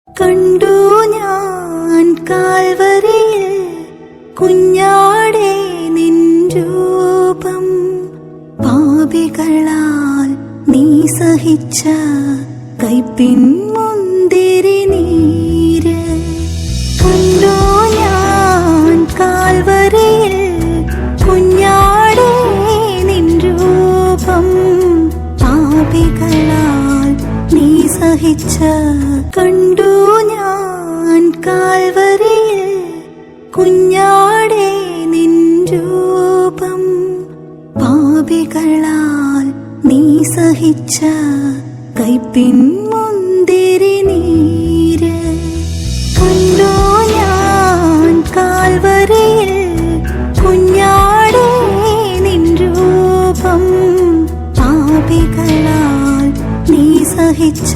കണ്ടു ഞാൻ കാൽവരിയിൽ കുഞ്ഞാടേ നിൻ രൂപം, പാപികളാൽ നീ സഹിച്ച കൈപ്പിൻ മുന്തിരി നീര്. കണ്ടു ഞാൻ കാൽവരിയിൽ കുഞ്ഞാടേ നിൻ രൂപം, പാപികളാൽ നീ സഹിച്ച. കണ്ടു ഞാൻ കാൽവരിയിൽ കുഞ്ഞാടേ നിൻ രൂപം, പാപികളാൽ നീ സഹിച്ച കൈപ്പിൻ മുന്തിരി നീര്. കണ്ടു ഞാൻ കാൽവരിയിൽ കുഞ്ഞാടേ നിൻ രൂപം, പാപികളാൽ നീ സഹിച്ച